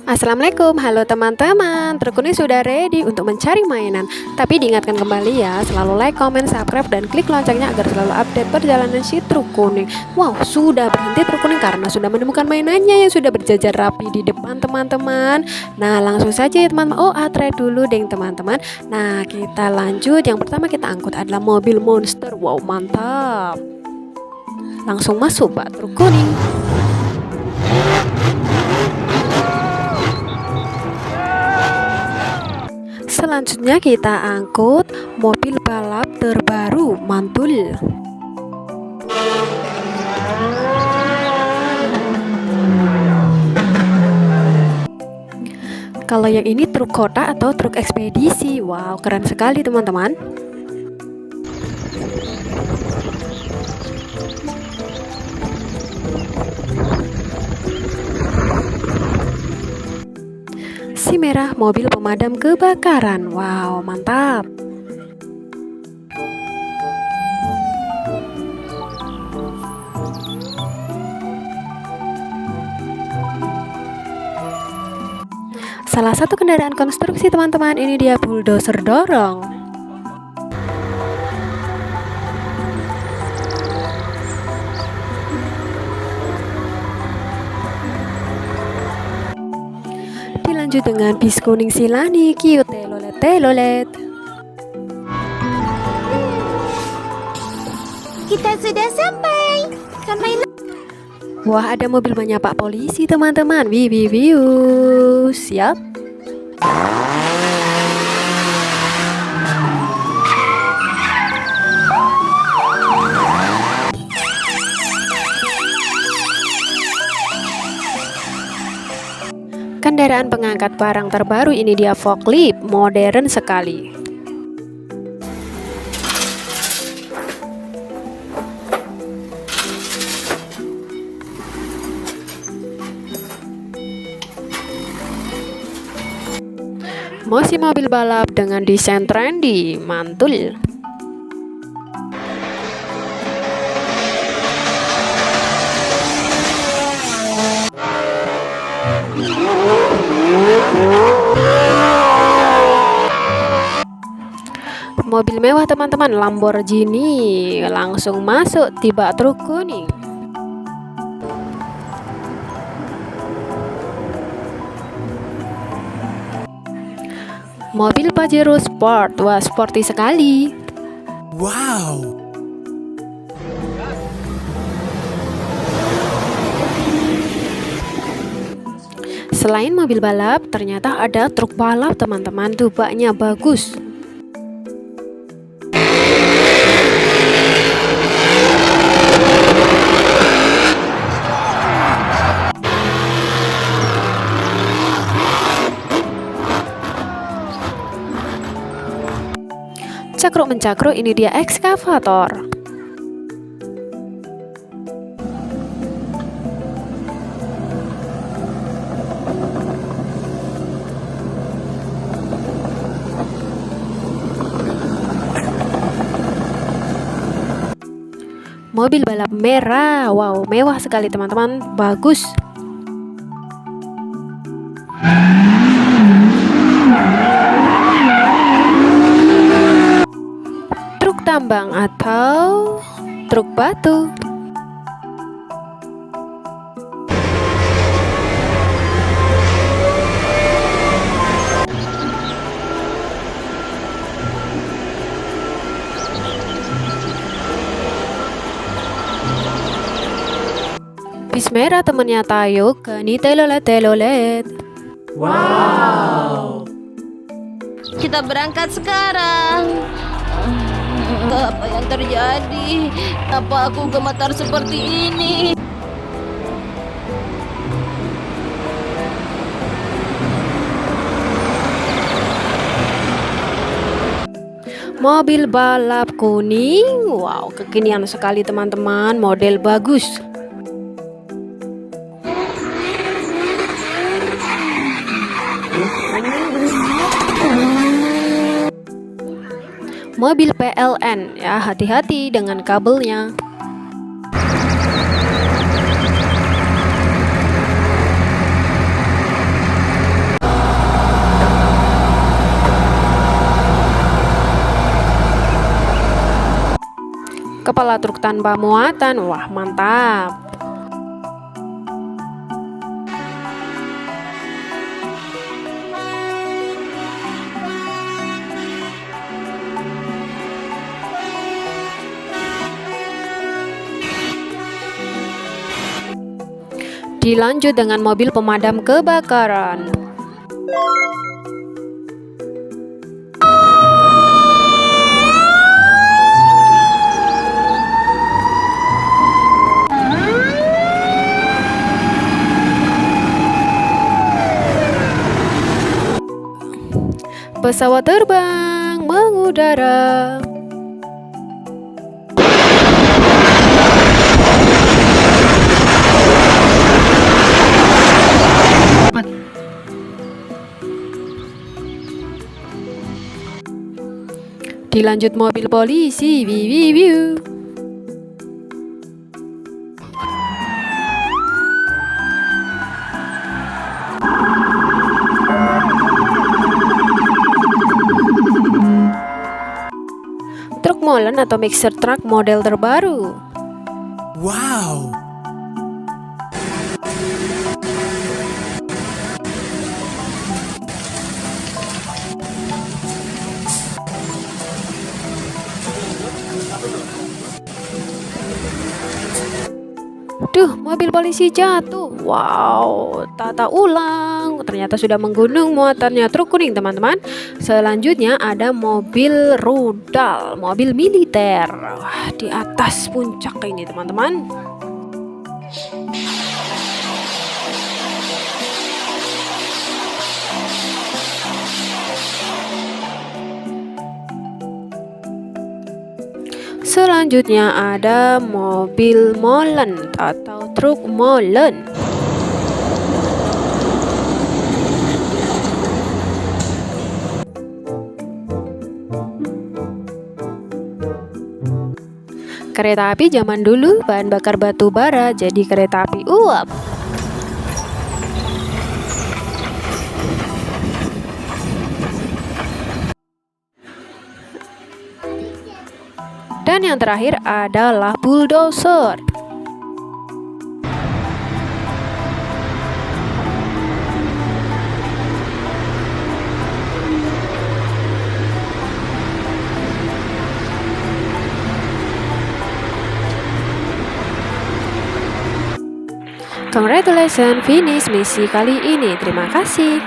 Assalamualaikum, halo teman-teman. Truk kuning sudah ready untuk mencari mainan. Tapi diingatkan kembali ya, selalu like, comment, subscribe, dan klik loncengnya agar selalu update perjalanan si truk kuning. Wow, sudah berhenti truk kuning karena sudah menemukan mainannya yang sudah berjajar rapi di depan teman-teman. Nah, langsung saja ya teman-teman. Oh, atre dulu deh teman-teman. Nah, kita lanjut. Yang pertama kita angkut adalah mobil monster. Wow, mantap. Langsung masuk Pak truk kuning. Selanjutnya kita angkut mobil balap terbaru, mantul. Kalau yang ini truk kota atau truk ekspedisi. Wow, keren sekali teman-teman. Si merah mobil pemadam kebakaran. Wow, mantap. Salah satu kendaraan konstruksi teman-teman, ini dia bulldozer dorong. Dilanjut dengan bis kuning silani, cute telolet telolet. Kita sudah sampai ke mainan. Wah, ada mobil banyak Pak Polisi teman-teman. Wiu, siap. Kendaraan pengangkat barang terbaru, ini dia forklift, modern sekali. Masih mobil balap dengan desain trendy, mantul. Mobil mewah teman-teman, Lamborghini. Langsung masuk tiba truk kuning. Mobil Pajero Sport. Wah, sporty sekali. Wow. Selain mobil balap, ternyata ada truk balap teman-teman. Tuh baknya bagus. Cakruk mencakruk, ini dia ekskavator. Mobil balap merah. Wow, mewah sekali teman-teman, bagus. Truk tambang atau truk batu. Bis merah temennya Tayo, Gani telolet telolet. Wow. Kita berangkat sekarang. Apa yang terjadi? Apa aku gemetar seperti ini? Mobil balap kuning. Wow, kekinian sekali teman-teman, model bagus. Mobil PLN, ya hati-hati dengan kabelnya. kepala truk tanpa muatan. Wah, mantap. Dilanjut dengan mobil pemadam kebakaran. Pesawat terbang mengudara. Dilanjut mobil polisi. Wiu, wiu, wiu. Truk molen atau mixer truck model terbaru. Wow. Duh, mobil polisi jatuh. Wow, tata ulang. Ternyata sudah menggunung muatannya truk kuning, teman-teman. Selanjutnya ada mobil rudal, mobil militer. Wah, di atas puncak ini, teman-teman. Selanjutnya ada mobil molen atau truk molen. Kereta api zaman dulu bahan bakar batu bara, jadi kereta api uap. Dan yang terakhir adalah bulldozer. Congratulations, finish misi kali ini. Terima kasih.